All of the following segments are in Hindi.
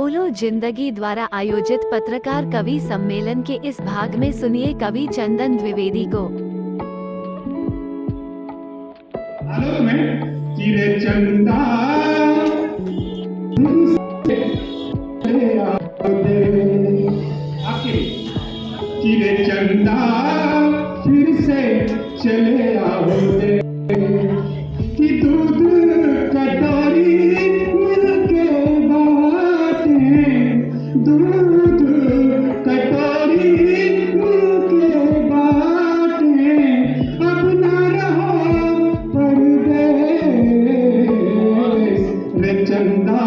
बोलो जिंदगी द्वारा आयोजित पत्रकार कवि सम्मेलन के इस भाग में सुनिए कवि चंदन द्विवेदी को। आलोक में चिरे चंदा चिरे चंदा फिर से चले आओ दे कि दूध कटोरी मिलके बाटे, दूध कटोरी मिलके बाटे, अब ना रहो परदेस रे चंदा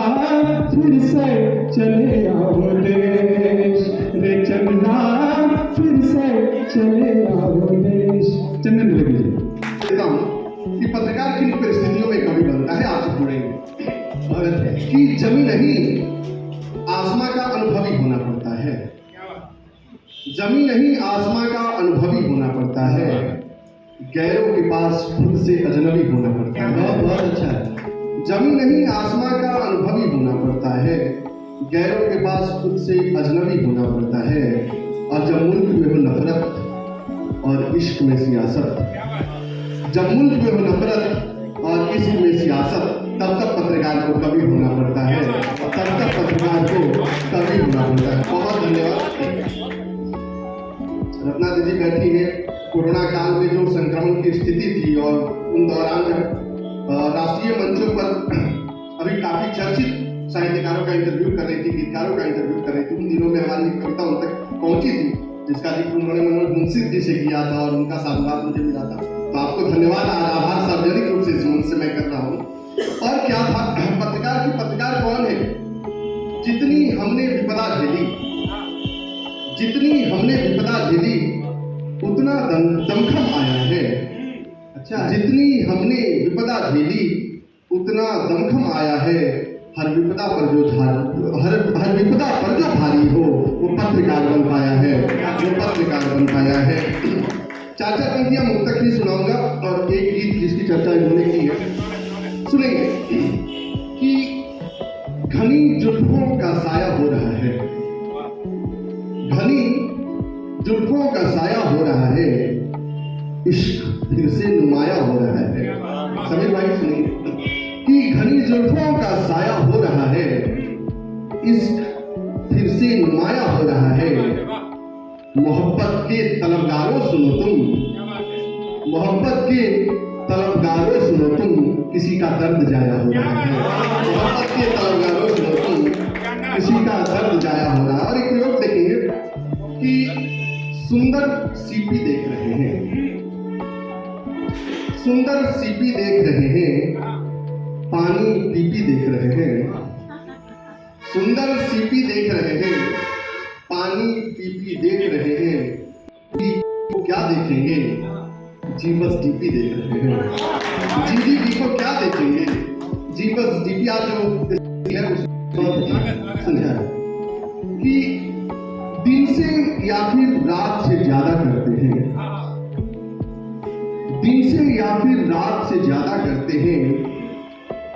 फिर से चले आओ देश, रे चंदा फिर से चले आओ देश। चंदन लगी देता हूँ कि पत्रकार किन परिस्थितियों में कवि बनता है, आपसे पढ़ेंगे कि जमी नहीं आसमां का अनुभवी होना पड़ता है, जमी नहीं आसमां का अनुभवी होना पड़ता है, गैरों के पास खुद से अजनबी होना पड़ता है। बहुत अच्छा है। जमी नहीं आसमां का अनुभवी होना पड़ता है, गैरों के पास खुद से अजनबी होना पड़ता है, और जब मुल्क में हो नफरत और इश्क में सियासत, जब मुल्क में हो नफरत और इश्क में सियासत, तब तक पत्रकार को कवि होना पड़ता है, तब तक पत्रकार को कवि होना पड़ता है। बहुत धन्यवाद। रत्ना दीदी बैठी है। कोरोना काल में जो संक्रमण की स्थिति थी और उन दौरान जब राष्ट्रीय मंचों पर अभी काफी चर्चित साहित्यकारों का इंटरव्यू कर रही थी, गीतकारों का इंटरव्यू कर रही थी, उन दिनों में हमारी कविता उन तक पहुंची थी, जिसका जिक्र उन्होंने मनोज मुंशी जी से किया था और उनका साधुवाद मुझे मिला था। तो आपको धन्यवाद, आभार सार्वजनिक रूप से इस मंच से मैं कर रहा हूँ। और क्या था पत्रकार की, पत्रकार कौन है? जितनी हमने विपदा झेली, जितनी हमने विपदा झेली उतना दमखम आया है। अच्छा, जितनी हमने विपदा झेली उतना दमखम आया है, हर विपदा पर जो हर विपदा पर जो भारी हो वो पत्रकार बन पाया है, वो पत्रकार बन पाया है। चार चार पंक्तियां मुक्तक ही सुनाऊंगा और एक गीत जिसकी चर्चा इन्होंने की है सुनेंगे कि घनी जुल्फों का साया हो रहा है, घनी जुल्फों का साया हो रहा है, इश्क फिर से नुमाया हो रहा है। समीर भाई सुनिए कि घनी जुल्फों का साया हो रहा है, इश्क फिर से नुमाया हो रहा है, मोहब्बत के तलबगारों सुनो तुम, मोहब्बत के तलबगारों सुनो तुम, किसी का दर्द जाया हो रहा है, मोहब्बत के तलबगारों सुनो तुम, किसी का दर्द जाया हो रहा है। और एक प्रयोग देखेंगे कि सुंदर सीपी देख रहे हैं, सुंदर सीपी देख रहे हैं, पानी पीपी देख रहे हैं, सुंदर सीपी देख रहे हैं, पानी पीपी देख रहे हैं, को क्या देखेंगे, जी बस डीपी देख रहे हैं, जीडीपी को क्या देखेंगे, जी बस डीपी। आज जो है उसको समझा कि दिन से या फिर रात से ज्यादा करते हैं, दिन से या फिर रात से ज्यादा करते हैं,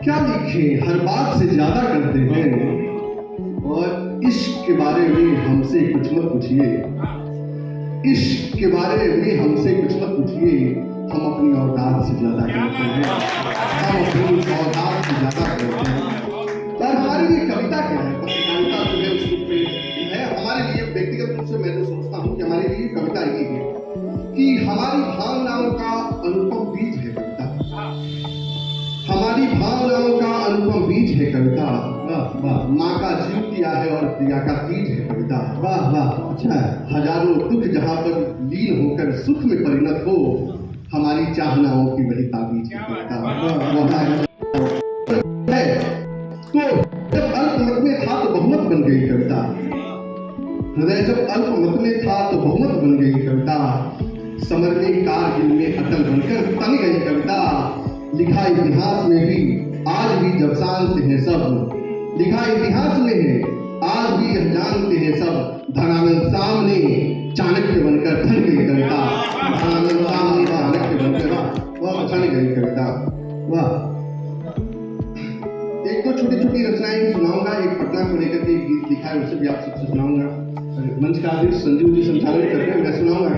क्या लिखे हर बात से ज्यादा करते हैं, और इश्क के बारे में हमसे कुछ मत पूछिए, इश्क के बारे में हमसे कुछ मत पूछिए, हम अपनी औकात से ज्यादा करते हैं, हम अपनी औकात से ज्यादा करते हैं। और हमारे लिए कविता क्या है, पत्रकारिता जो है उस रूप में है हमारे लिए। व्यक्तिगत रूप से मैं तो सोचता हूँ कि हमारे लिए कविता ये है कि हमारी भावनाओं का अनुपम बीज है कविता, हमारी भावनाओं का अनुपम बीज है कविता। वाह वाह, माँ का जीव किया है और प्रिया का तीज है कविता। वाह वाह, अच्छा है। हजारों दुख जहाँ पर लीन होकर सुख में परिणत हो, हमारी चाहनाओं की वही ताबीज है कविता। तो जब अल्पमत में था तो बहुमत बन गई कविता, हृदय जब अल्पमत में था तो बहुमत बन गई कविता, समर में कारगिल में अटल बनकर तन गई कविता। लिखा इतिहास में भी आज भी जब शांत है सब, लिखा इतिहास में है आज भी यह जानते हैं सब, धनानंद सामने चाणक्य बनकर ठन गई कविता, धनानंद सामने चाणक्य बनकर वह ठन गई कविता। वाह, एक दो छोटी छोटी रचनाएं सुनाऊंगा। एक पटना को लेकर के एक गीत लिखा है उसे भी आप सबसे सुनाऊंगा। मंच का आदेश संजीव जी संचालन करते हैं, मैं सुनाऊंगा।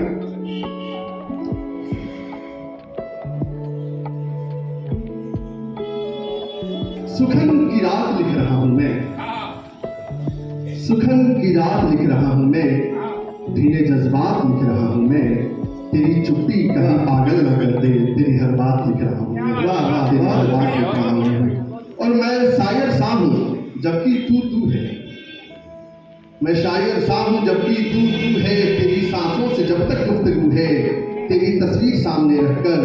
सुखन की रात लिख रहा हूं मैं, सुखन की रात लिख रहा हूं मैं, भीने जज्बात लिख रहा हूं मैं, तेरी चुप्पी कहीं पागल न कर दे, तेरी हर बात लिख रहा हूं मैं, तेरी हर बात लिख रहा हूं मैं। और मैं शायर सा हूं जबकि तू है, मैं शायर सा हूं जबकि तू है, तेरी सांसों से जब तक गुफ्तगू है, तेरी तस्वीर सामने रखकर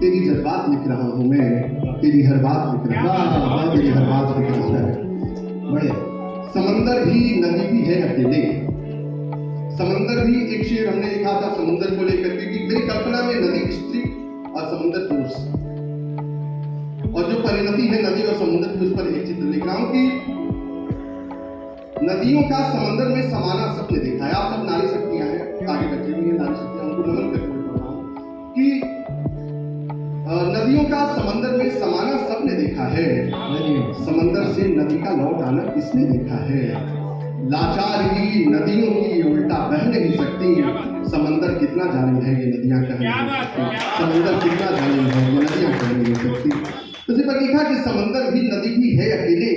तेरी जज्बात लिख रहा हूं मैं, तेरी हर बात लिख रहा हूं, तेरी हर बात लिख रहा हूं। बड़े समंदर भी नदी भी है अकेले, समंदर भी एक शेर हमने लिखा था समुद्र को लेकर के कि मेरी कल्पना में नदी स्त्री और समुद्र पुरुष, और जो परिणति है नदी और समुद्र की, उस पर एक चित्र लिख रहा हूं कि नदियों का समंदर में समाना सबने देखा है। आप सब नारी शक्तियां हैं, आगे बच्चे भी हैं नारी शक्तियां, उनको नमन करके बोल रहा हूं कि नदियों का समंदर में समाना सबने देखा है, समंदर से नदी का लौट आना किसने देखा है। लाचार ही नदियों की उल्टा बह नहीं सकती, समंदर कितना जालिम है ये नदियां कह नहीं सकती, समंदर कितना जालिम है ये नदियां कह नहीं सकती। तो इसी पर लिखा कि समंदर भी नदी भी है अकेले,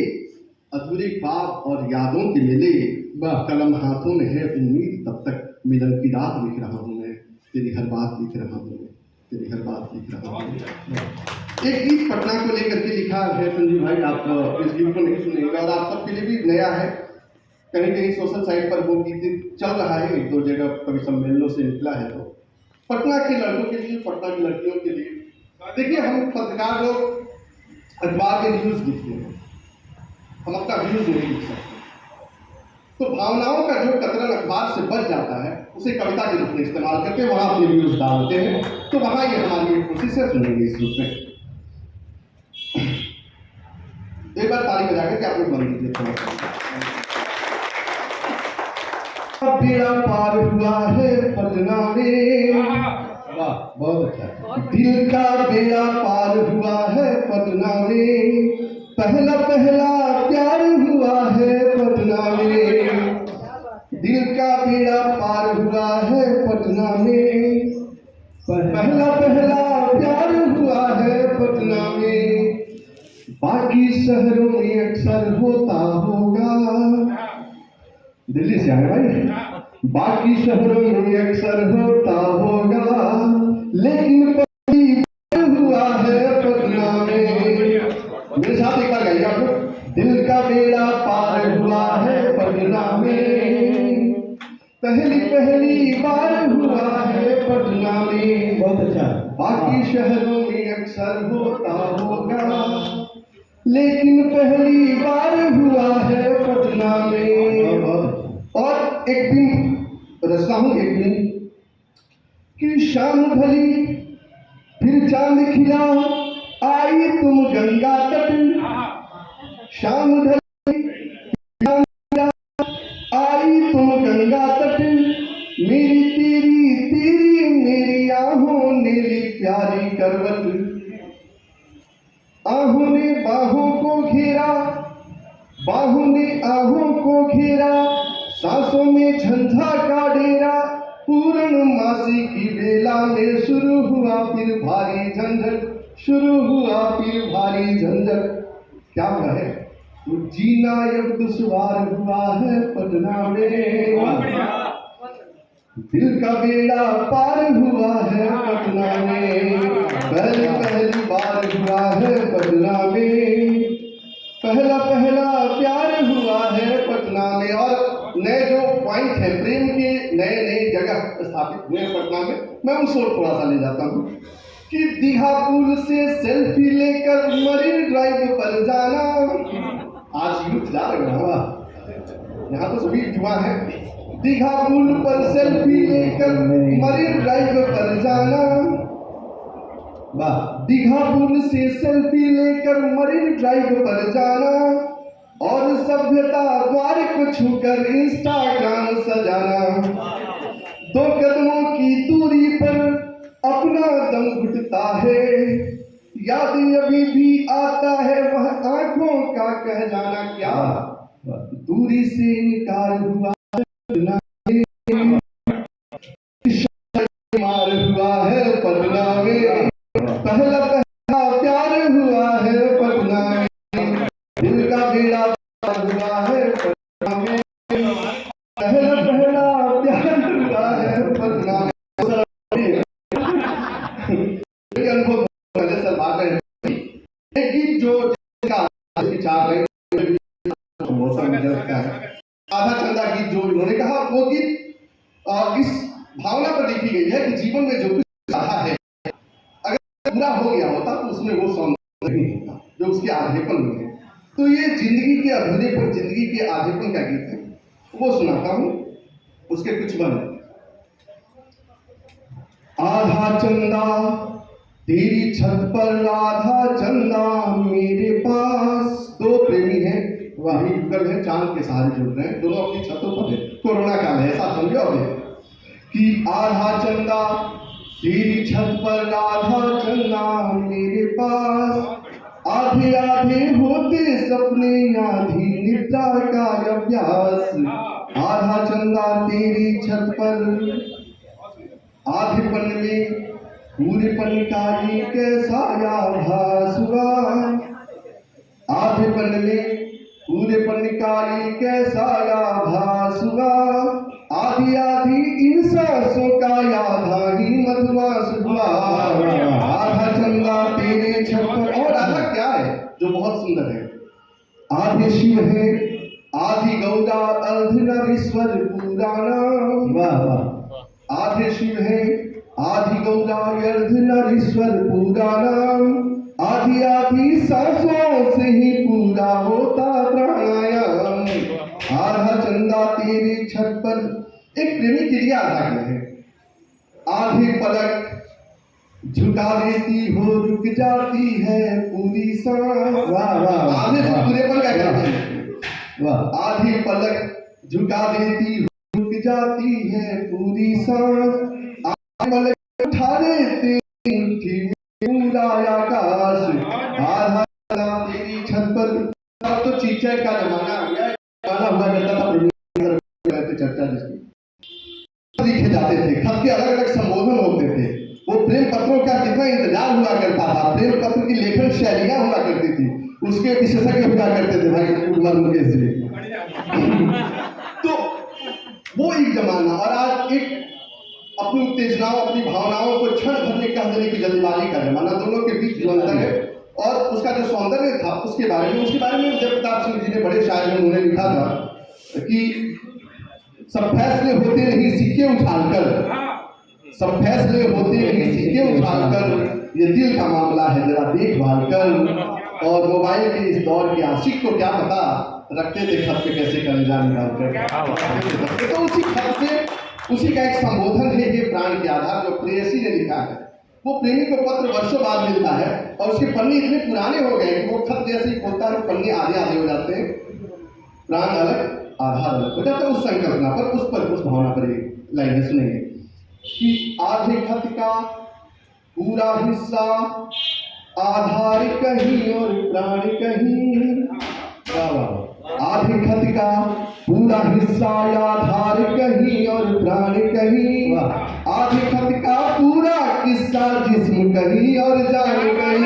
अधूरे ख्वाब और यादों के मेले, कलम हाथों में है उम्मीद तब तक, मिलन की रात लिख रहा हूं मैं, तेरी हर बात लिख रहा हूं मैं, तेरी हर बात लिख रहा हूं। एक गीत पटना को लेकर के लिखा है संजीव भाई, आप इस गीत को नहीं सुनेंगे और आप सबके लिए भी नया है, कहीं कहीं सोशल साइट पर वो गीत चल रहा है, एक दो जगह कवि सम्मेलनों से निकला है। तो पटना के लड़कों के लिए, पटना की लड़कियों के लिए, देखिए हम पत्रकार लोग अखबार के न्यूज लिखते हैं, हम अपना व्यूज नहीं लिख सकते, तो भावनाओं का जो कतरन अखबार से बच जाता है उसे कविता के रूप में इस्तेमाल करके वहां अपने व्यूज डालते हैं। तो वहां ये हमारी एक कोशिश है, सुनेंगे इस रूप में। एक बार ताली बजा के आप लोग बंद कीजिए थोड़ा सा। बेड़ा पार हुआ है पटना में, वाह बहुत अच्छा, दिल का बेड़ा पार हुआ है पटना में, पहला पहला प्यार हुआ है पटना में, दिल का बेड़ा पार हुआ है पटना में, पहला पहला प्यार हुआ है पटना में, बाकी शहरों में अक्सर होता होगा, दिल्ली से आए भाई, बाकी शहरों में अक्सर होता होगा, लेकिन पहली बार हुआ है पटना में। मेरे साथ एक बार गाइए आप लोग, दिल का बेड़ा पार हुआ है पटना में, पहली पहली बार हुआ है पटना में, बहुत अच्छा, बाकी शहरों में अक्सर होता होगा, लेकिन पहली बार हुआ है पटना में। और एक दिन रचना हूं, एक दिन कि शाम ढली फिर चांद खिला, आई तुम गंगा तट, शाम ढली चांद खिला, आई तुम गंगा तट, मेरी तेरी तेरी मेरी आहों नीली प्यारी करवट, आहों ने बाहों को घेरा, बाहों ने आहों को घेरा, सांसों में झंझा का डेरा, पूर्णमासी की बेला में शुरू हुआ फिर भारी झंझट, शुरू हुआ फिर भारी झंझट। क्या हुआ है? जीना अब दुश्वार हुआ है पटना में, दिल का बेड़ा पार हुआ है पटना में, पहली पहली बार हुआ है पटना में, पहला पहला प्यार हुआ है पटना में। और नए जो पॉइंट है प्रेम के, नए नए जगह स्थापित हुए हैं पटना में, मैं उस ओर थोड़ा सा ले जाता हूँ कि दीघा पुल से सेल्फी लेकर मरीन ड्राइव पर जाना, आज यूथ जा रहे हैं यहाँ तो सभी युवा है, दीघा पुल पर सेल्फी लेकर मरीन ड्राइव पर जाना, दीघा पुल से सेल्फी लेकर मरीन ड्राइव पर जाना, और सभ्यता द्वार को छूकर इंस्टाग्राम सजाना, दो कदमों की दूरी पर अपना दम घुटता है, याद अभी भी आता है वह आंखों का कह जाना, क्या दूरी से इनकार हुआ पटना में, मार हुआ है पटना में, पहला पहला प्यार हुआ है पटना में, दिल का बेड़ा पार हुआ है पटना में, पहला पहला प्यार हुआ है पटना में। अनुभव सर बात है एक गीत जो विचार मौसम मुझे लगता है आधा चंदा गीत जो इन्होंने कहा वो गीत इस भावना पर लिखी गई है कि जीवन में जो कुछ चाहा है अगर पूरा हो गया होता तो उसमें वो सौंदर्य नहीं होता जो उसके आधेपन में है। तो ये जिंदगी के अधूरेपन, जिंदगी के आधेपन का गीत है, वो सुनाता हूँ। उसके कुछ बंद। आधा चंदा तेरी छत पर, आधा चंदा मेरे पास। दो प्रेमी हैं, वही युगल है, चांद के सहारे जुड़ रहे हैं, दोनों अपनी छतों पर है, कोरोना काल है, ऐसा समझो कि आधा चंदा तेरी छत पर, आधा चंदा मेरे पास, आधे आधे होते सपने, आधी निद्रा का अभ्यास। आधा चंदा तेरी छत पर, आधे पन में पूरे पन का ये कैसा आभास हुआ। आधे पन में पूरे पन का ये कैसा आभास हुआ। आधी आधी इन सांसों का आधा ही मधुमास हुआ। आधा चंदा तेरे छत पर। और आधा क्या है जो बहुत सुंदर है? आधे शिव है, आधी गौरा, अर्धनारीश्वर पुराना। वाह वाह। आधे शिव है, आधी गौरा, अर्धनारीश्वर पुराना। आधी आधी सांसों से ही पूरा होता प्राणायाम। आधा चंदा तेरी छत पर। एक प्रेमी के लिए आधा क्या है? आधे पलक झुका देती हो, रुक जाती है पूरी सांस। वाह वाह। आधे से पूरे पल का क्या है? वाह। आधे पलक झुका देती हो, रुक जाती है पूरी सांस। आधे पलक उठा देते पूरा आकाश। आधा चंदा तेरी छत पर। अब तो चीचड़ का जमाना आ गया, गाना हुआ करता था चर्चा जिसकी लिखे जाते थे, खत के अलग अलग संबोधन होते थे। वो प्रेम पत्रों का कितना इंतजार हुआ करता था, प्रेम पत्र की लेखन शैलियां हुआ करती थी, उसके विशेषज्ञ हुआ करते थे भाई कुमार मुकेश जी। तो वो एक जमाना, और आज एक अपनी उत्तेजनाओं, अपनी भावनाओं को क्षण भर में कह देने की जल्दबाजी का जमाना। दोनों के बीच जो अंतर है और उसका जो सौंदर्य था उसके बारे में जयप्रताप सिंह जी ने बड़े शायर में उन्होंने लिखा था कि सब फैसले होते नहीं सिक्के उछालकर, सब फैसले होते नहीं सिक्के उछालकर, ये दिल का मामला है जरा देखभाल कर। और मोबाइल के इस दौर के आशिक को क्या पता रखते थे खत पे कैसे कलेजा निकाल कर। तो उसी खत से, उसी का एक संबोधन है ये प्राण के आधार जो प्रेयसी ने लिखा है। वो प्रेमी को पत्र वर्षों बाद मिलता है और उसके पन्ने इतने पुराने हो गए कि वो खत जैसे ही खोलता है पन्ने आधे आधे हो जाते हैं, प्राण अलग आधार अलग हो जाता है। उस संकल्पना पर, उस भावना पर एक लाइन सुनेंगे कि आधे खत का पूरा हिस्सा, आधार कहीं और प्राण कहीं। आधे खत का पूरा हिस्सा, आधार कहीं और प्राण कहीं। आधे खत का पूरा किस्सा, जिस्म कहीं और जान कहीं।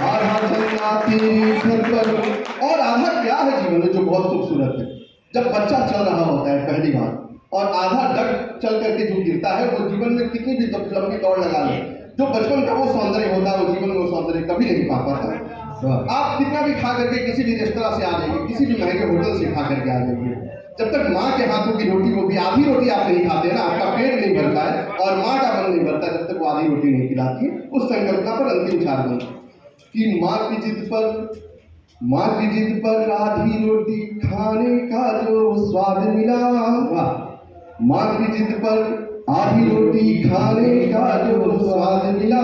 आधा चंदा तेरी छत पर। और आधा क्या है जीवन में जो बहुत खूबसूरत है? जब बच्चा चल रहा होता है पहली बार और आधा डग चल करके जो गिरता है, वो जीवन में कितनी भी लंबी दौड़ लगा ले, जो बचपन का वो सौंदर्य होता है वो जीवन में वो सौंदर्य कभी नहीं पा पाता। आप कितना भी खा करके किसी भी रेस्तरां से आ जाइए, किसी भी महंगे होटल से खा करके आ जाइए, जब तक माँ के हाथों की रोटी, वो भी आधी रोटी आप नहीं खाते ना, आपका पेट नहीं भरता है और माँ का मन नहीं भरता जब तक वो आधी रोटी नहीं खिलाती। उस संकल्पना पर अंतिम चार बन कि माँ की जिद पर आधी रोटी खाने का जो स्वाद मिला। माँ की जिद पर आधी रोटी खाने का जो स्वाद मिला।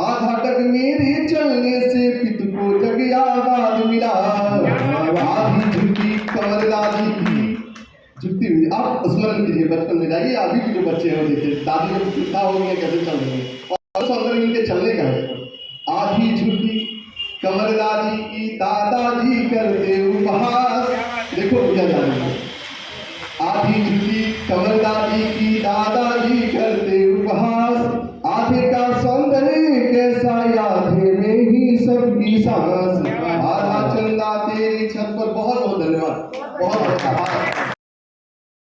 आधा डग मेरे चलने से पित को जग आबाद मिला। आधी झुकी कमर दादी की झुकती हुई। आप स्मरण कीजिए बचपन में जाइए, अभी भी जो बच्चे हैं देखिए दादी जब सीखा होंगे कैसे चल रहे हैं और सौंदर्य इनके चलने का है। आधी झुकी कमर दादी की दादाजी करते उपहास। देखो क्या जान रहे हो। आधी झुकी कमर दादी की दादाजी करते उपहास। आधे का सौंदर्य कैसा आधे में ही सबकी सांस। आधा चंदा तेरी छत पर। बहुत बहुत धन्यवाद, बहुत बहुत आभार।